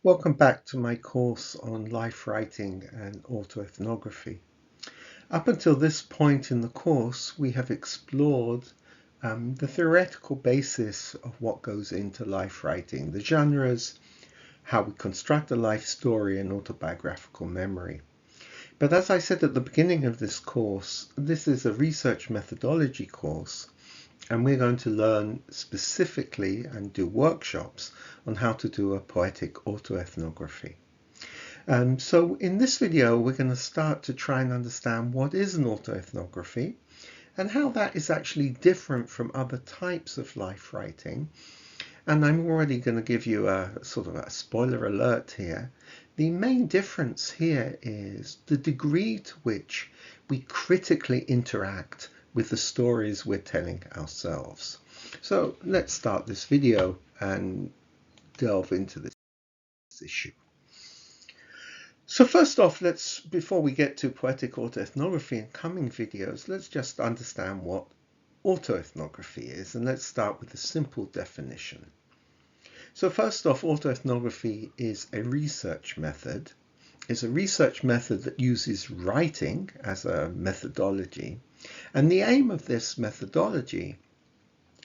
Welcome back to my course on life writing and autoethnography. Up until this point in the course, we have explored the theoretical basis of what goes into life writing, the genres, how we construct a life story and autobiographical memory. But as I said at the beginning of this course, this is a research methodology course, and we're going to learn specifically and do workshops on how to do a poetic autoethnography. So in this video, we're going to start to try and understand what is an autoethnography and how that is actually different from other types of life writing. And I'm already going to give you a sort of a spoiler alert here. The main difference here is the degree to which we critically interact with the stories we're telling ourselves. So let's start this video and delve into this issue. So first off, before we get to poetic autoethnography in coming videos, let's just understand what autoethnography is, and let's start with a simple definition. So first off, autoethnography is a research method. It's a research method that uses writing as a methodology. And the aim of this methodology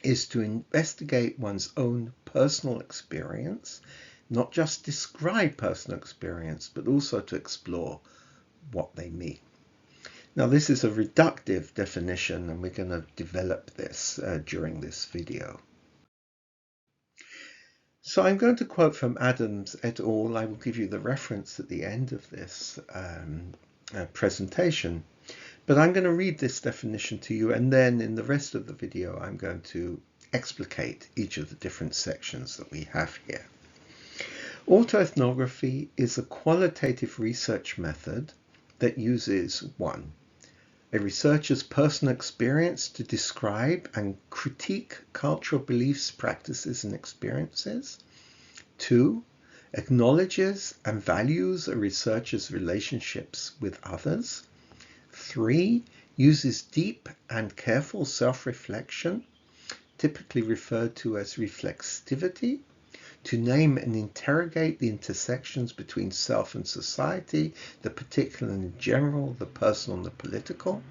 is to investigate one's own personal experience, not just describe personal experience, but also to explore what they mean. Now, this is a reductive definition, and we're going to develop this during this video. So I'm going to quote from Adams et al. I will give you the reference at the end of this presentation. But I'm going to read this definition to you, and then in the rest of the video, I'm going to explicate each of the different sections that we have here. Autoethnography is a qualitative research method that uses 1. A researcher's personal experience to describe and critique cultural beliefs, practices, and experiences. 2. Acknowledges and values a researcher's relationships with others. 3. Uses deep and careful self-reflection, typically referred to as reflexivity, to name and interrogate the intersections between self and society, the particular and the general, the personal and the political.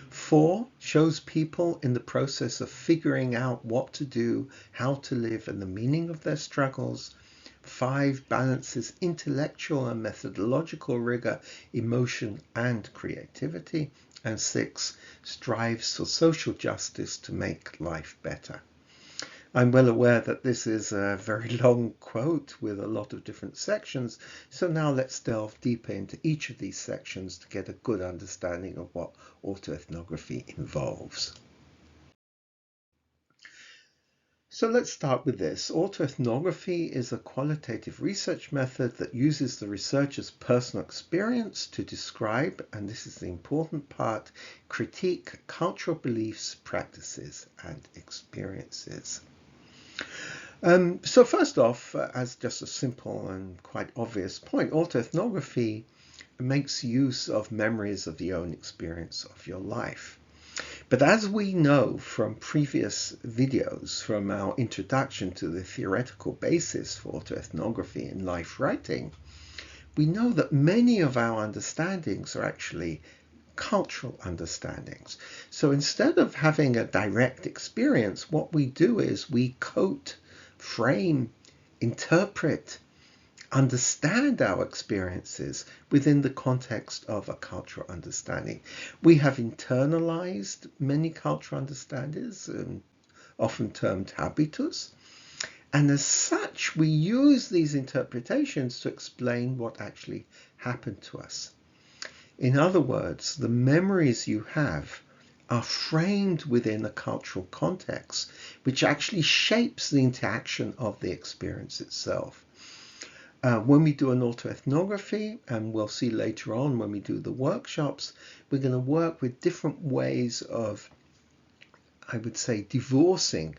4. Shows people in the process of figuring out what to do, how to live, and the meaning of their struggles. 5. Balances intellectual and methodological rigor, emotion, and creativity. And 6. Strives for social justice to make life better. I'm well aware that this is a very long quote with a lot of different sections, so now let's delve deeper into each of these sections to get a good understanding of what autoethnography involves. So let's start with this. Autoethnography is a qualitative research method that uses the researcher's personal experience to describe, and this is the important part, critique cultural beliefs, practices, and experiences. So first off, as just a simple and quite obvious point, autoethnography makes use of memories of the own experience of your life. But as we know from previous videos, from our introduction to the theoretical basis for autoethnography in life writing, we know that many of our understandings are actually cultural understandings. So instead of having a direct experience, what we do is we coat, frame, interpret, understand our experiences within the context of a cultural understanding. We have internalized many cultural understandings, often termed habitus, and as such we use these interpretations to explain what actually happened to us. In other words, the memories you have are framed within a cultural context, which actually shapes the interaction of the experience itself. When we do an autoethnography, and we'll see later on when we do the workshops, we're going to work with different ways of, I would say, divorcing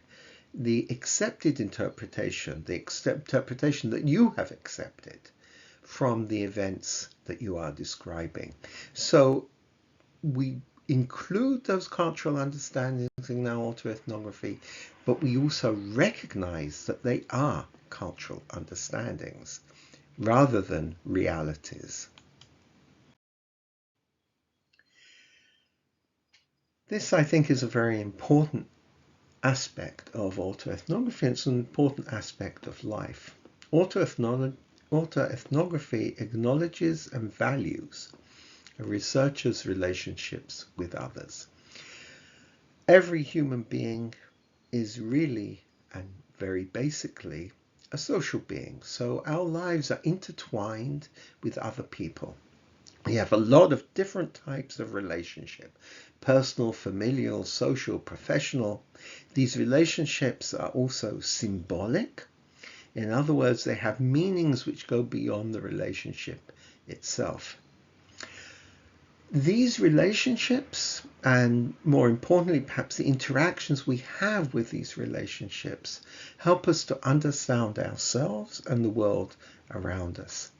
the accepted interpretation, the interpretation that you have accepted from the events that you are describing. So we include those cultural understandings in our autoethnography, but we also recognize that they are cultural understandings. rather than realities. This, I think, is a very important aspect of autoethnography. It's an important aspect of life. Autoethnography acknowledges and values a researcher's relationships with others. Every human being is really and very basically a social being. So our lives are intertwined with other people. We have a lot of different types of relationship: personal, familial, social, professional. These relationships are also symbolic. In other words, they have meanings which go beyond the relationship itself. These relationships, and more importantly, perhaps the interactions we have with these relationships, help us to understand ourselves and the world around us.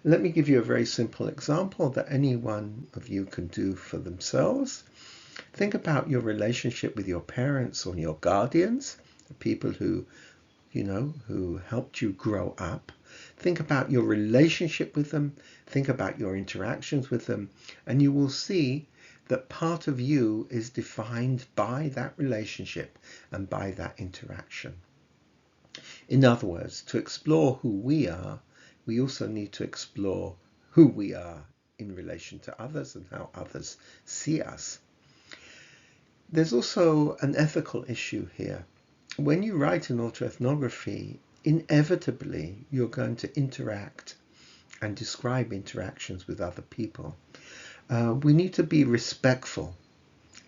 Let me give you a very simple example that any one of you can do for themselves. Think about your relationship with your parents or your guardians, the people who helped you grow up. Think about your relationship with them. Think about your interactions with them, and you will see that part of you is defined by that relationship and by that interaction. In other words, to explore who we are, we also need to explore who we are in relation to others and how others see us. There's also an ethical issue here. When you write an autoethnography, inevitably you're going to interact and describe interactions with other people. We need to be respectful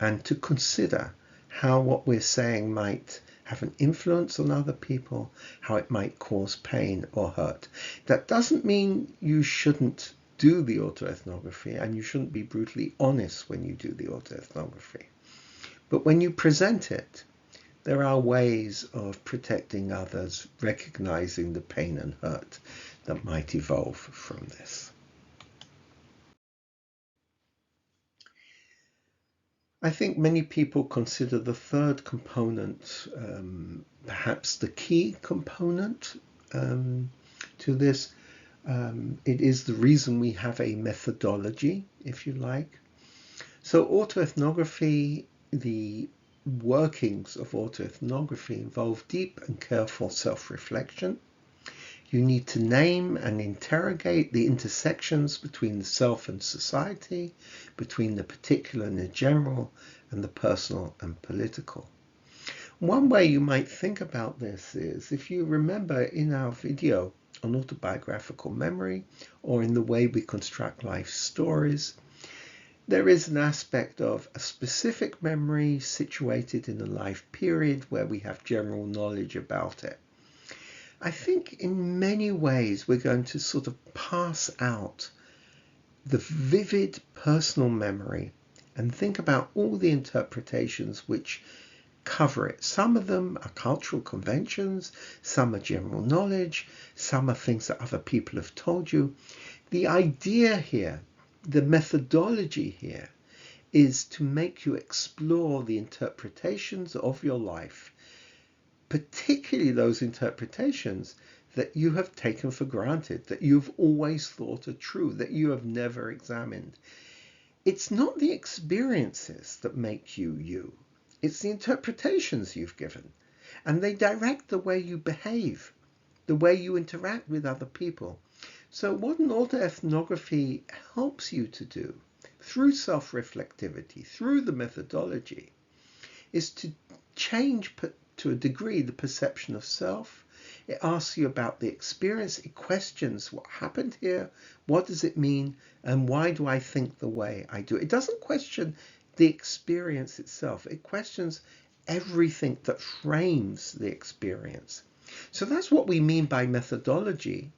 and to consider how what we're saying might have an influence on other people, how it might cause pain or hurt. That doesn't mean you shouldn't do the autoethnography and you shouldn't be brutally honest when you do the autoethnography. But when you present it, there are ways of protecting others, recognizing the pain and hurt that might evolve from this. I think many people consider the third component perhaps the key component to this. It is the reason we have a methodology, if you like. So autoethnography, the workings of autoethnography involve deep and careful self-reflection. You need to name and interrogate the intersections between the self and society, between the particular and the general, and the personal and political. One way you might think about this is, if you remember in our video on autobiographical memory, or in the way we construct life stories, there is an aspect of a specific memory situated in a life period where we have general knowledge about it. I think in many ways we're going to sort of pass out the vivid personal memory and think about all the interpretations which cover it. Some of them are cultural conventions, some are general knowledge, some are things that other people have told you. The idea here, the methodology here, is to make you explore the interpretations of your life, particularly those interpretations that you have taken for granted, that you've always thought are true, that you have never examined. It's not the experiences that make you you. It's the interpretations you've given. And they direct the way you behave, the way you interact with other people. So what an autoethnography helps you to do, through self-reflectivity, through the methodology, is to change to a degree the perception of self. It asks you about the experience. It questions what happened here, what does it mean, and why do I think the way I do. It doesn't question the experience itself. It questions everything that frames the experience. So that's what we mean by methodology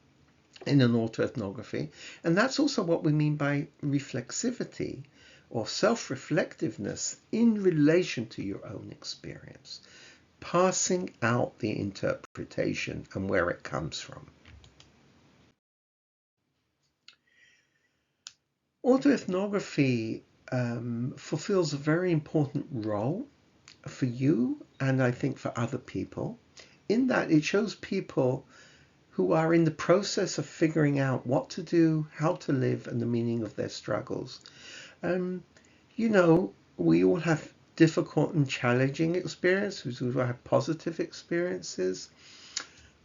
in an autoethnography, and that's also what we mean by reflexivity or self-reflectiveness in relation to your own experience, passing out the interpretation and where it comes from. Autoethnography fulfills a very important role for you and I think for other people, in that it shows people who are in the process of figuring out what to do, how to live, and the meaning of their struggles. You know, we all have difficult and challenging experiences. We all have positive experiences.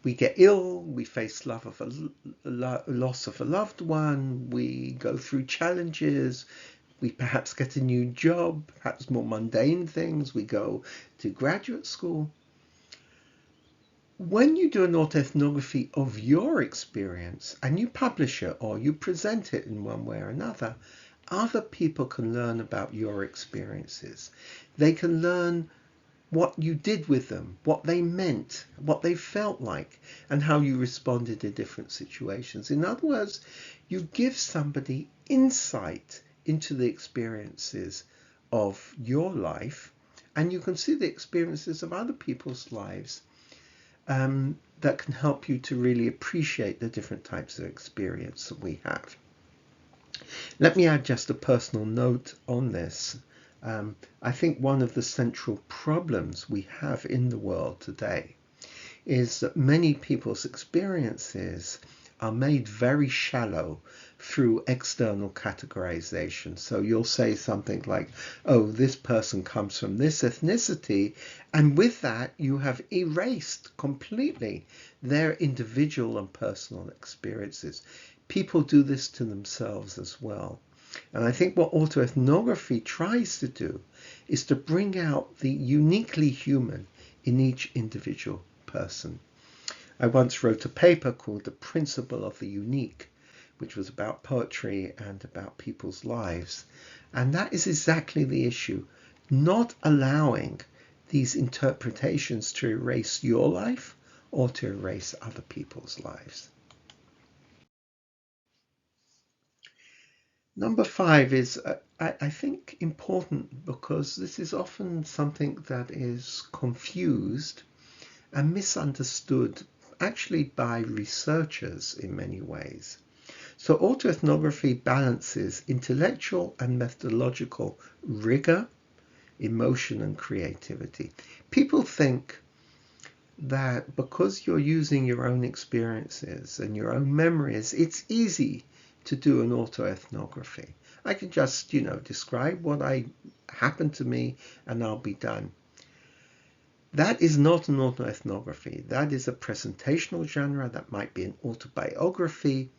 We get ill, we face loss of a loved one, we go through challenges, we perhaps get a new job, perhaps more mundane things, we go to graduate school. When you do an autoethnography of your experience and you publish it or you present it in one way or another, other people can learn about your experiences. They can learn what you did with them, what they meant, what they felt like, and how you responded in different situations. In other words, you give somebody insight into the experiences of your life, and you can see the experiences of other people's lives that can help you to really appreciate the different types of experience that we have. Let me add just a personal note on this. I think one of the central problems we have in the world today is that many people's experiences are made very shallow through external categorization. So you'll say something like, oh, this person comes from this ethnicity, and with that you have erased completely their individual and personal experiences. People do this to themselves as well. And I think what autoethnography tries to do is to bring out the uniquely human in each individual person. I once wrote a paper called The Principle of the Unique, which was about poetry and about people's lives. And that is exactly the issue, not allowing these interpretations to erase your life or to erase other people's lives. Number 5 is, I think, important because this is often something that is confused and misunderstood actually by researchers in many ways. So autoethnography balances intellectual and methodological rigor, emotion, and creativity. People think that because you're using your own experiences and your own memories, it's easy to do an autoethnography. I can just, describe what happened to me and I'll be done. That is not an autoethnography. That is a presentational genre. That might be an autobiography.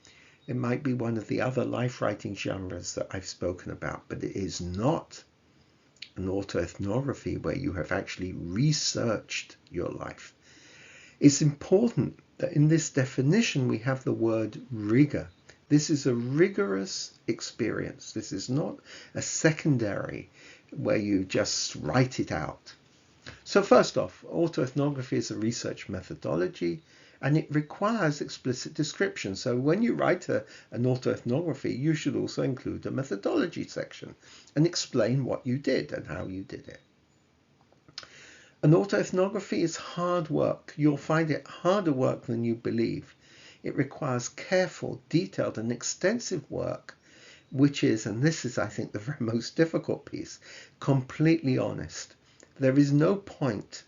It might be one of the other life writing genres that I've spoken about, but it is not an autoethnography where you have actually researched your life. It's important that in this definition we have the word rigor. This is a rigorous experience. This is not a secondary where you just write it out. So first off, autoethnography is a research methodology and it requires explicit description. So when you write an autoethnography, you should also include a methodology section and explain what you did and how you did it. An autoethnography is hard work. You'll find it harder work than you believe. It requires careful, detailed, and extensive work, which is, and this is, I think, the most difficult piece, completely honest. There is no point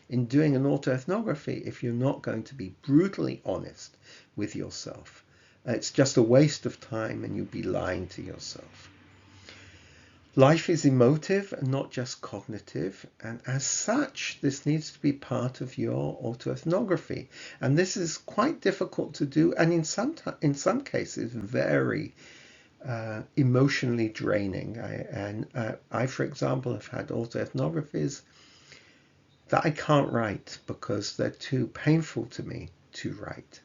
in doing an autoethnography if you're not going to be brutally honest with yourself. It's just a waste of time and you'll be lying to yourself. Life is emotive and not just cognitive, and as such, this needs to be part of your autoethnography. And this is quite difficult to do, and in some cases, very emotionally draining. I, for example, have had autoethnographies that I can't write because they're too painful to me to write.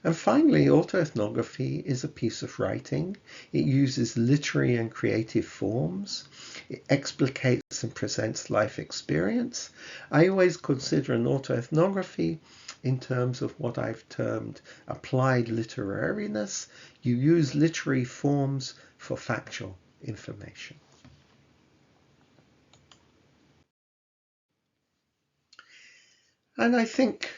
And finally, autoethnography is a piece of writing. It uses literary and creative forms. It explicates and presents life experience. I always consider an autoethnography in terms of what I've termed applied literariness. You use literary forms for factual information. And I think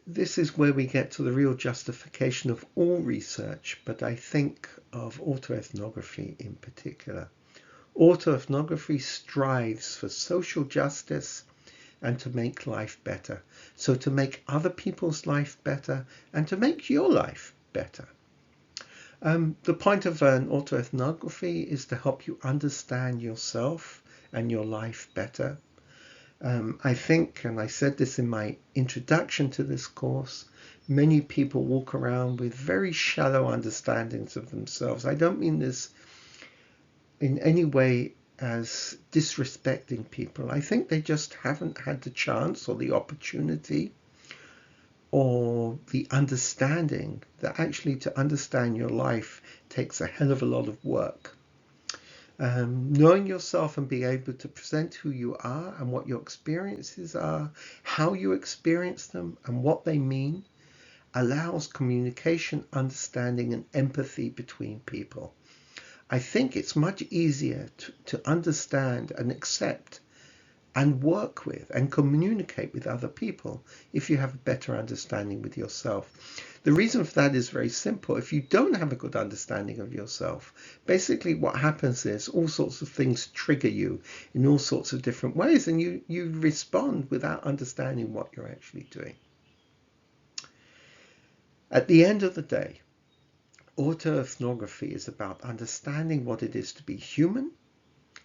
this is where we get to the real justification of all research, but I think of autoethnography in particular. Autoethnography strives for social justice, and to make life better. So to make other people's life better and to make your life better. The point of an autoethnography is to help you understand yourself and your life better. I think, and I said this in my introduction to this course, many people walk around with very shallow understandings of themselves. I don't mean this in any way as disrespecting people. I think they just haven't had the chance or the opportunity or the understanding that actually to understand your life takes a hell of a lot of work. Knowing yourself and being able to present who you are and what your experiences are, how you experience them and what they mean, allows communication, understanding and empathy between people. I think it's much easier to understand and accept and work with and communicate with other people if you have a better understanding with yourself. The reason for that is very simple. If you don't have a good understanding of yourself, basically what happens is all sorts of things trigger you in all sorts of different ways, and you respond without understanding what you're actually doing. At the end of the day, autoethnography is about understanding what it is to be human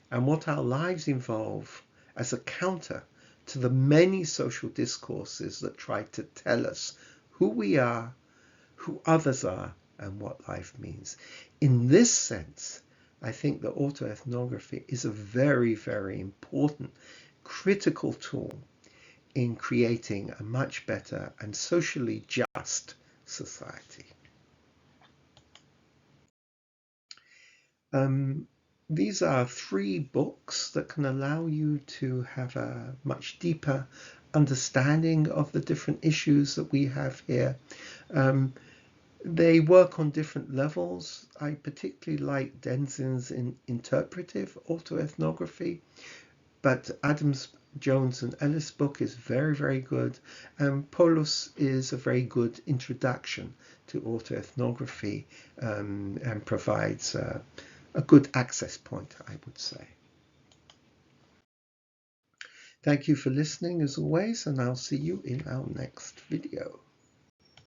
and what our lives involve as a counter to the many social discourses that try to tell us who we are, who others are, and what life means. In this sense, I think that autoethnography is a very, very important, critical tool in creating a much better and socially just society. These are 3 books that can allow you to have a much deeper understanding of the different issues that we have here. They work on different levels. I particularly like Denzin's interpretive autoethnography, but Adams, Jones and Ellis' book is very, very good. And Paulus is a very good introduction to autoethnography and provides a good access point, I would say. Thank you for listening as always, and I'll see you in our next video.